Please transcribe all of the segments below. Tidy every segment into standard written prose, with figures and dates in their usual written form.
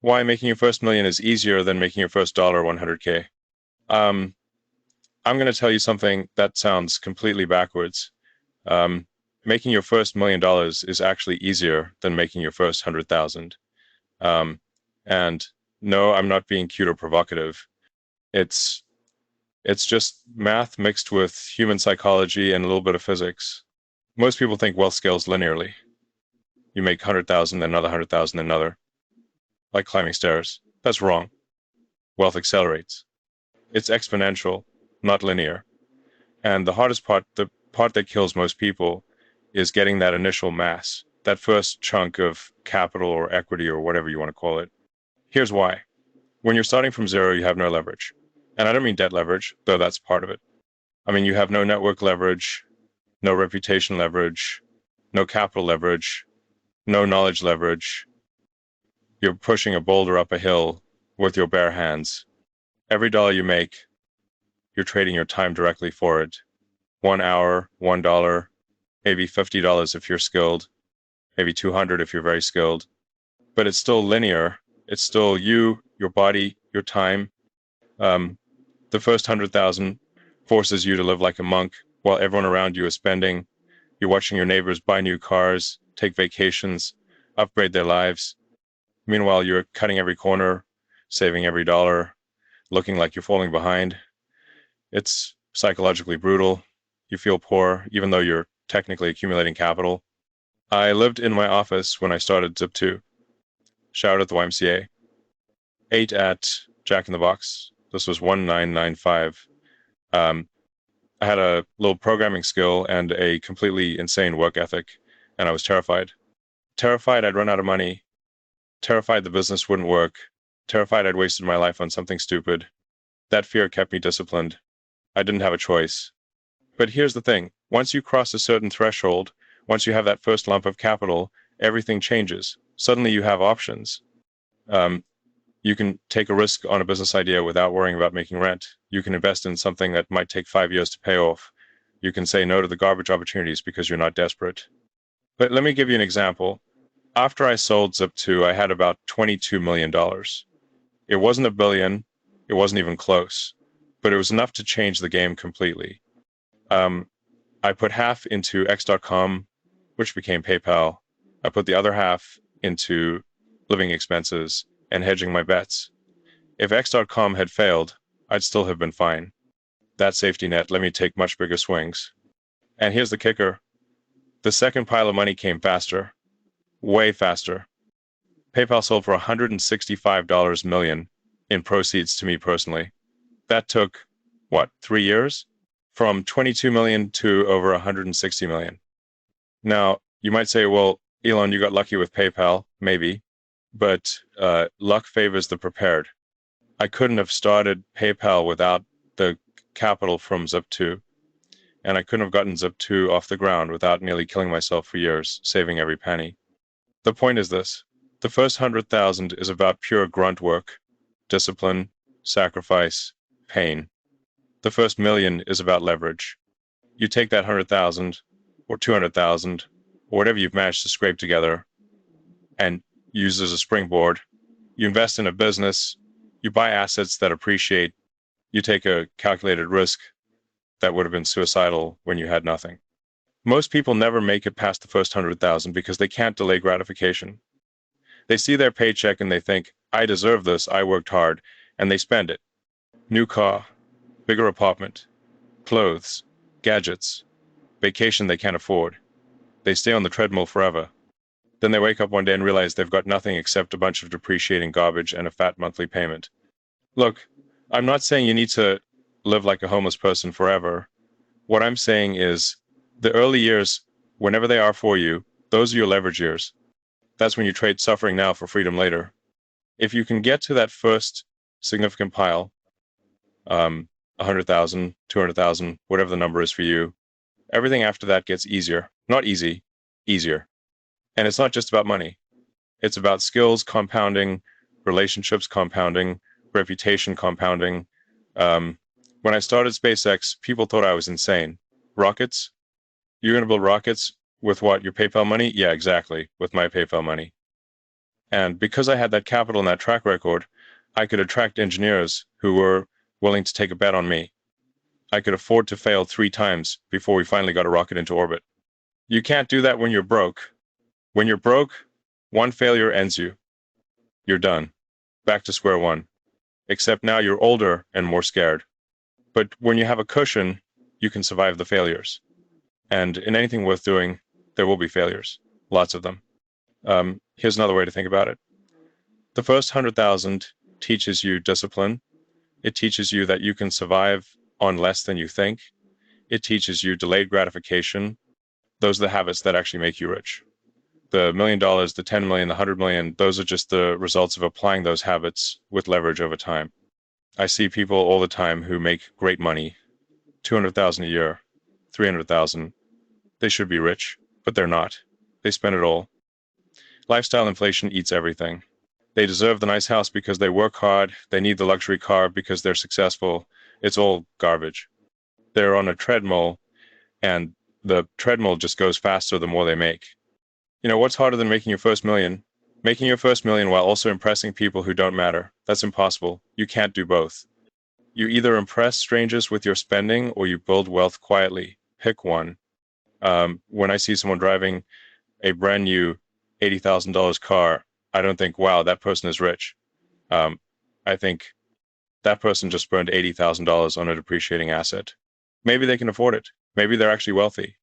why making your first million is easier than making your first dollar 100K. Um, I'm going to tell you something that sounds completely backwards. Um, Making your first $1 million is actually easier than making your first 100,000. Um, and no, I'm not being cute or provocative. It's it's just math mixed with human psychology and a little bit of physics. Most people think wealth scales linearly. You make 100,000, then another 100,000, another, like climbing stairs. That's wrong. Wealth accelerates. It's exponential, not linear. And the hardest part, the part that kills most people, is getting that initial mass, that first chunk of capital or equity or whatever you want to call it. Here's why. When you're starting from zero, you have no leverage. And I don't mean debt leverage, though that's part of it. I mean, you have no network leverage, no reputation leverage, no capital leverage, no knowledge leverage. You're pushing a boulder up a hill with your bare hands. Every dollar you make, you're trading your time directly for it. 1 hour, $1, maybe $50 if you're skilled, maybe 200 if you're very skilled. But it's still linear. It's still you, your body, your time. The first 100,000 forces you to live like a monk while everyone around you is spending. You're watching your neighbors buy new cars, take vacations, upgrade their lives. Meanwhile, you're cutting every corner, saving every dollar, looking like you're falling behind. It's psychologically brutal. You feel poor, even though you're technically accumulating capital. I lived in my office when I started Zip2, showered at the YMCA, ate at Jack in the Box. This was 1995. I had a little programming skill and a completely insane work ethic, and I was terrified. Terrified I'd run out of money, terrified the business wouldn't work, terrified I'd wasted my life on something stupid. That fear kept me disciplined. I didn't have a choice. But here's the thing. Once you cross a certain threshold, once you have that first lump of capital, everything changes. Suddenly you have options. You can take a risk on a business idea without worrying about making rent. You can invest in something that might take 5 years to pay off. You can say no to the garbage opportunities because you're not desperate. But let me give you an example. After I sold Zip2, I had about $22 million. It wasn't a billion. It wasn't even close. But it was enough to change the game completely. I put half into X.com, which became PayPal. I put the other half into living expenses and hedging my bets. If X.com had failed, I'd still have been fine. That safety net let me take much bigger swings. And here's the kicker. The second pile of money came faster. Way faster. PayPal sold for $165 million in proceeds to me personally. That took, what, 3 years? From 22 million to over 160 million. Now, you might say, well, Elon, you got lucky with PayPal, maybe, but luck favors the prepared. I couldn't have started PayPal without the capital from Zip2, and I couldn't have gotten Zip2 off the ground without nearly killing myself for years, saving every penny. The point is this. The first 100,000 is about pure grunt work, discipline, sacrifice, pain. The first million is about leverage. You take that 100,000 or 200,000 or whatever you've managed to scrape together and use as a springboard. You invest in a business, you buy assets that appreciate, you take a calculated risk that would have been suicidal when you had nothing. Most people never make it past the first 100,000 because they can't delay gratification. They see their paycheck and they think, I deserve this, I worked hard, and they spend it. New car, bigger apartment, clothes, gadgets, vacation they can't afford. They stay on the treadmill forever. Then they wake up one day and realize they've got nothing except a bunch of depreciating garbage and a fat monthly payment. Look, I'm not saying you need to live like a homeless person forever. What I'm saying is the early years, whenever they are for you, those are your leverage years. That's when you trade suffering now for freedom later. If you can get to that first significant pile, 100,000, 200,000, whatever the number is for you, everything after that gets easier. Not easy, easier. And it's not just about money. It's about skills compounding, relationships compounding, reputation compounding. When I started SpaceX, people thought I was insane. Rockets? You're going to build rockets with what? Your PayPal money? Yeah, exactly. With my PayPal money. And because I had that capital and that track record, I could attract engineers who were willing to take a bet on me. I could afford to fail 3 times before we finally got a rocket into orbit. You can't do that when you're broke. When you're broke, one failure ends you. You're done. Back to square one. Except now you're older and more scared. But when you have a cushion, you can survive the failures. And in anything worth doing, there will be failures. Lots of them. Here's another way to think about it. The first 100,000 teaches you discipline. It teaches you that you can survive on less than you think. It teaches you delayed gratification. Those are the habits that actually make you rich. The $1 million, the 10 million, the 100 million, those are just the results of applying those habits with leverage over time. I see people all the time who make great money, 200,000 a year, 300,000. They should be rich, but they're not. They spend it all. Lifestyle inflation eats everything. They deserve the nice house because they work hard. They need the luxury car because they're successful. It's all garbage. They're on a treadmill, and the treadmill just goes faster the more they make. You know, what's harder than making your first million? Making your first million while also impressing people who don't matter. That's impossible. You can't do both. You either impress strangers with your spending or you build wealth quietly. Pick one. When I see someone driving a brand new $80,000 car, I don't think, wow, that person is rich. I think that person just burned $80,000 on a depreciating asset. Maybe they can afford it. Maybe they're actually wealthy.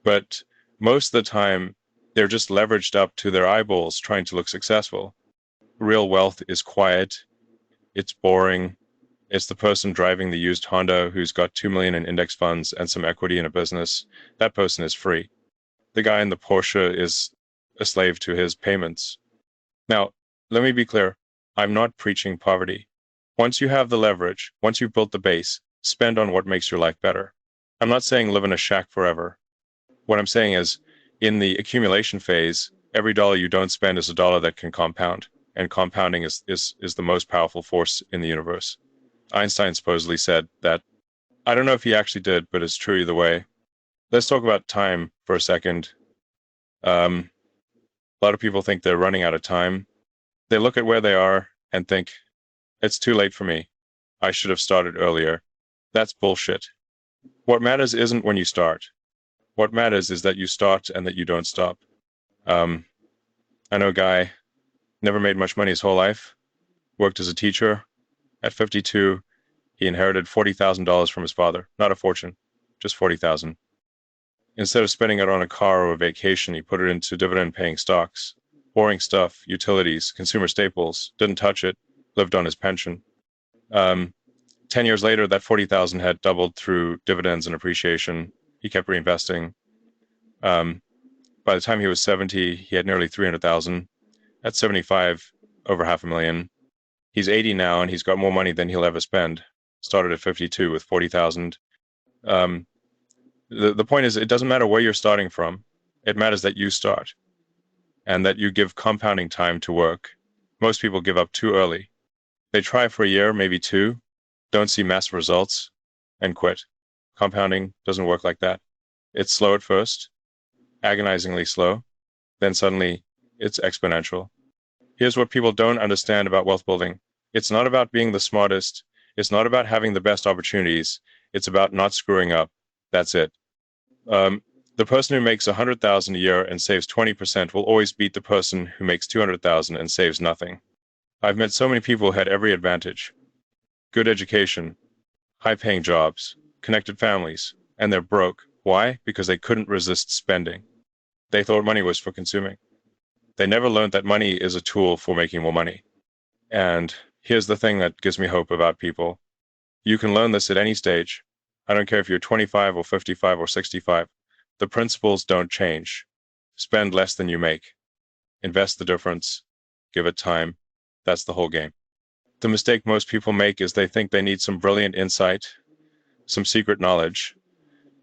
But most of the time, they're just leveraged up to their eyeballs trying to look successful. Real wealth is quiet. It's boring. It's the person driving the used Honda who's got 2 million in index funds and some equity in a business. That person is free. The guy in the Porsche is a slave to his payments. Now, let me be clear. I'm not preaching poverty. Once you have the leverage, once you've built the base, spend on what makes your life better. I'm not saying live in a shack forever. What I'm saying is, in the accumulation phase, every dollar you don't spend is a dollar that can compound. And compounding is the most powerful force in the universe. Einstein supposedly said that. I don't know if he actually did, but it's true either way. Let's talk about time for a second. A lot of people think they're running out of time. They look at where they are and think, it's too late for me. I should have started earlier. That's bullshit. What matters isn't when you start. What matters is that you start and that you don't stop. I know a guy, never made much money his whole life, worked as a teacher. At 52, he inherited $40,000 from his father. Not a fortune, just 40,000. Instead of spending it on a car or a vacation, he put it into dividend-paying stocks. Boring stuff, utilities, consumer staples, didn't touch it, lived on his pension. 10 years later, that 40,000 had doubled through dividends and appreciation. He kept reinvesting. By the time he was 70, he had nearly 300,000. At 75, over $500,000. He's 80 now, and he's got more money than he'll ever spend. Started at 52 with 40,000. The point is, it doesn't matter where you're starting from. It matters that you start and that you give compounding time to work. Most people give up too early. They try for a year, maybe 2, don't see massive results, and quit. Compounding doesn't work like that. It's slow at first, agonizingly slow, then suddenly it's exponential. Here's what people don't understand about wealth building. It's not about being the smartest. It's not about having the best opportunities. It's about not screwing up. That's it. The person who makes 100,000 a year and saves 20% will always beat the person who makes 200,000 and saves nothing. I've met so many people who had every advantage. Good education, high-paying jobs, connected families, and they're broke. Why? Because they couldn't resist spending. They thought money was for consuming. They never learned that money is a tool for making more money. And here's the thing that gives me hope about people. You can learn this at any stage. I don't care if you're 25 or 55 or 65. The principles don't change. Spend less than you make. Invest the difference. Give it time. That's the whole game. The mistake most people make is they think they need some brilliant insight, some secret knowledge.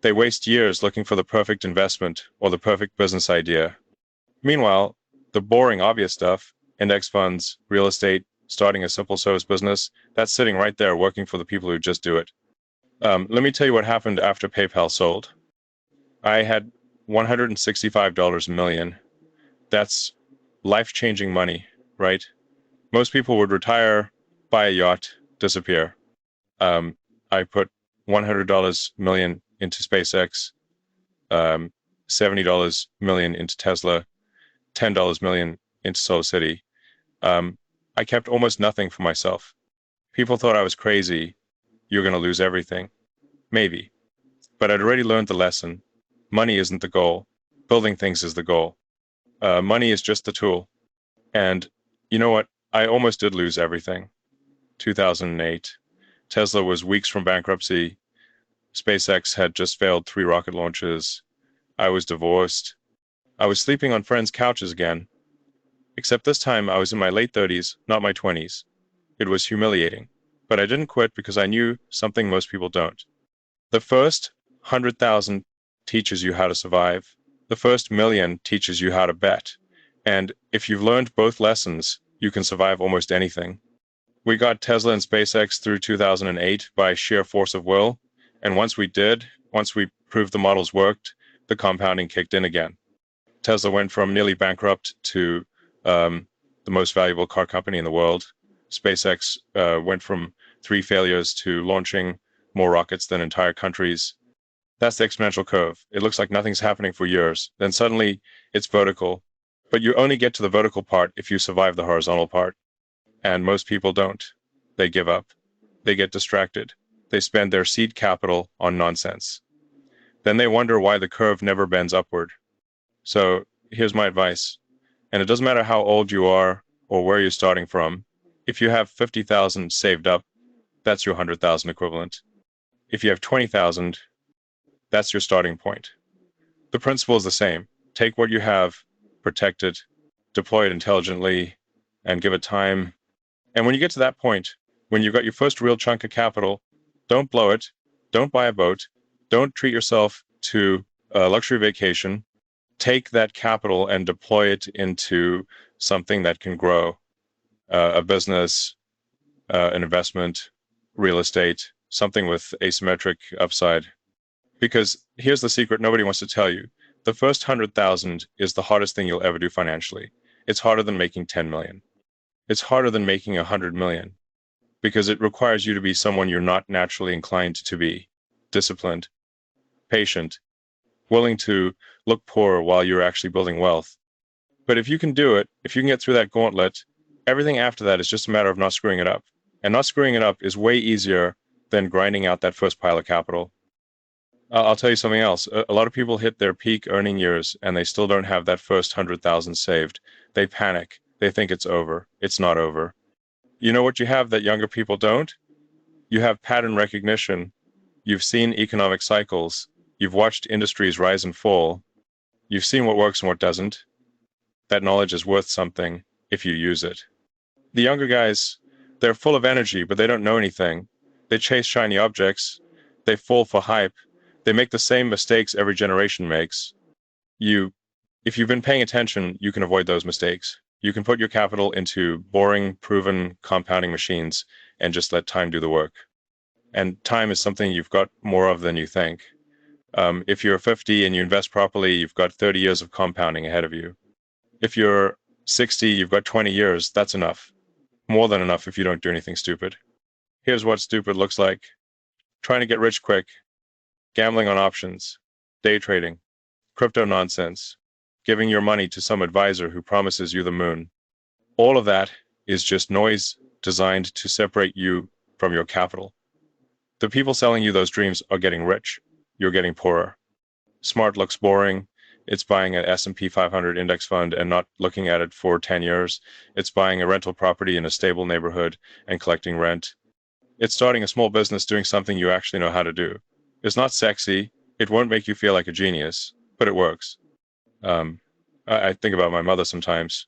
They waste years looking for the perfect investment or the perfect business idea. Meanwhile, the boring, obvious stuff, index funds, real estate, starting a simple service business, that's sitting right there working for the people who just do it. Let me tell you what happened after PayPal sold. I had $165 a million. That's life-changing money. right? Most people would retire, buy a yacht, disappear. I put $100 million into SpaceX, um, $70 million into Tesla, $10 million into Solar City. Um, I kept almost nothing for myself. People thought I was crazy. You're going to lose everything. Maybe. But I'd already learned the lesson. Money isn't the goal. Building things is the goal. Money is just the tool. And you know what? I almost did lose everything. 2008. Tesla was weeks from bankruptcy. SpaceX had just failed 3 rocket launches. I was divorced. I was sleeping on friends' couches again. Except this time I was in my late 30s, not my 20s. It was humiliating. But I didn't quit because I knew something most people don't. The first 100,000 teaches you how to survive. The first million teaches you how to bet. And if you've learned both lessons, you can survive almost anything. We got Tesla and SpaceX through 2008 by sheer force of will. And once we proved the models worked, the compounding kicked in again. Tesla went from nearly bankrupt to the most valuable car company in the world. SpaceX went from 3 failures to launching more rockets than entire countries. That's the exponential curve. It looks like nothing's happening for years. Then suddenly it's vertical. But you only get to the vertical part if you survive the horizontal part. And most people don't. They give up. They get distracted. They spend their seed capital on nonsense. Then they wonder why the curve never bends upward. So here's my advice. And it doesn't matter how old you are or where you're starting from. If you have 50,000 saved up, that's your 100,000 equivalent. If you have 20,000, that's your starting point. The principle is the same. Take what you have, protect it, deploy it intelligently, and give it time. And when you get to that point, when you've got your first real chunk of capital, don't blow it. Don't buy a boat. Don't treat yourself to a luxury vacation. Take that capital and deploy it into something that can grow, a business, an investment, real estate, something with asymmetric upside. Because here's the secret nobody wants to tell you. The first 100,000 is the hardest thing you'll ever do financially. It's harder than making 10 million. It's harder than making 100 million because it requires you to be someone you're not naturally inclined to be. Disciplined, patient, willing to look poor while you're actually building wealth. But if you can do it, if you can get through that gauntlet, everything after that is just a matter of not screwing it up. And not screwing it up is way easier than grinding out that first pile of capital. I'll tell you something else. A lot of people hit their peak earning years and they still don't have that first 100,000 saved. They panic. They think it's over. It's not over. You know what you have that younger people don't? You have pattern recognition. You've seen economic cycles. You've watched industries rise and fall. You've seen what works and what doesn't. That knowledge is worth something if you use it. The younger guys, they're full of energy, but they don't know anything. They chase shiny objects. They fall for hype. They make the same mistakes every generation makes. If you've been paying attention, you can avoid those mistakes. You can put your capital into boring, proven compounding machines and just let time do the work. And time is something you've got more of than you think. If you're 50 and you invest properly, you've got 30 years of compounding ahead of you. If you're 60, you've got 20 years. That's enough. More than enough if you don't do anything stupid. Here's what stupid looks like. Trying to get rich quick. Gambling on options. Day trading. Crypto nonsense. Giving your money to some advisor who promises you the moon. All of that is just noise designed to separate you from your capital. The people selling you those dreams are getting rich. You're getting poorer. Smart looks boring. It's buying an S&P 500 index fund and not looking at it for 10 years. It's buying a rental property in a stable neighborhood and collecting rent. It's starting a small business doing something you actually know how to do. It's not sexy. It won't make you feel like a genius, but it works. I think about my mother sometimes.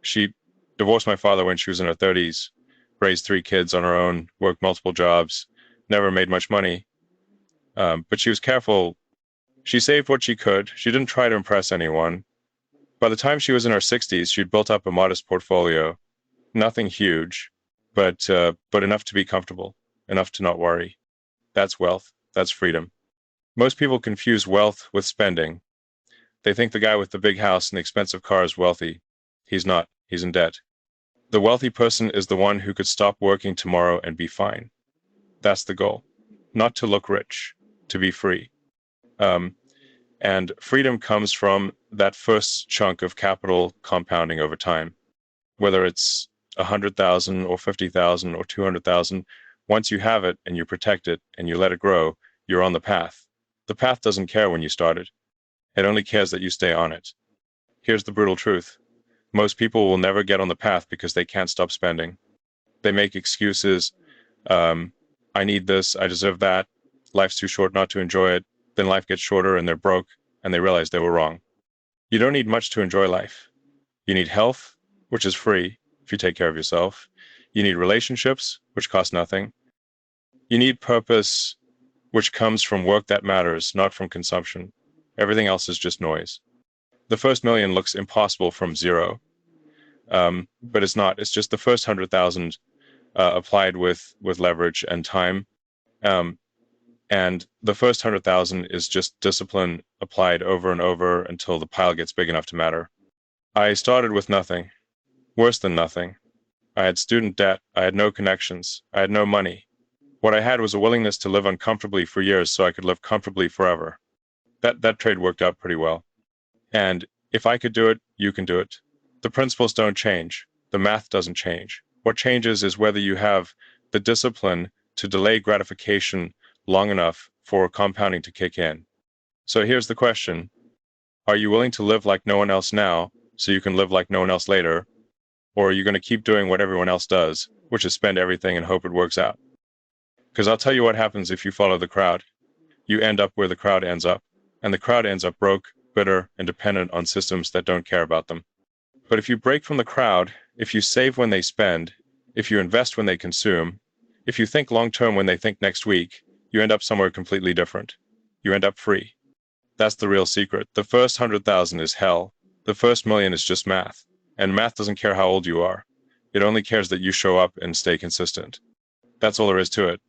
She divorced my father when she was in her 30s, raised 3 kids on her own, worked multiple jobs, never made much money. But she was careful. She saved what she could. She didn't try to impress anyone. By the time she was in her 60s, she'd built up a modest portfolio. Nothing huge, but enough to be comfortable, enough to not worry. That's wealth. That's freedom. Most people confuse wealth with spending. They think the guy with the big house and the expensive car is wealthy. He's not. he's in debt. The wealthy person is the one who could stop working tomorrow and be fine. That's the goal. Not to look rich, to be free. And freedom comes from that first chunk of capital compounding over time, whether it's 100,000 or 50,000 or 200,000. Once you have it and you protect it and you let it grow, you're on the path. The path doesn't care when you started. It only cares that you stay on it. Here's the brutal truth. Most people will never get on the path because they can't stop spending. They make excuses. I need this. I deserve that. Life's too short not to enjoy it. Then life gets shorter and they're broke and they realize they were wrong. You don't need much to enjoy life. You need health, which is free if you take care of yourself. You need relationships, which cost nothing. You need purpose, which comes from work that matters, not from consumption. Everything else is just noise. The first million looks impossible from zero, but it's not. It's just the first 100,000 applied with leverage and time. And the first 100,000 is just discipline applied over and over until the pile gets big enough to matter. I started with nothing, worse than nothing. I had student debt. I had no connections. I had no money. What I had was a willingness to live uncomfortably for years so I could live comfortably forever. That trade worked out pretty well. And if I could do it, you can do it. The principles don't change. The math doesn't change. What changes is whether you have the discipline to delay gratification long enough for compounding to kick in. So here's the question. Are you willing to live like no one else now so you can live like no one else later? Or are you going to keep doing what everyone else does, which is spend everything and hope it works out? Because I'll tell you what happens if you follow the crowd. You end up where the crowd ends up, and the crowd ends up broke, bitter, and dependent on systems that don't care about them. But if you break from the crowd, if you save when they spend, if you invest when they consume, if you think long-term when they think next week, you end up somewhere completely different. You end up free. That's the real secret. The first 100,000 is hell. The first million is just math. And math doesn't care how old you are. It only cares that you show up and stay consistent. That's all there is to it.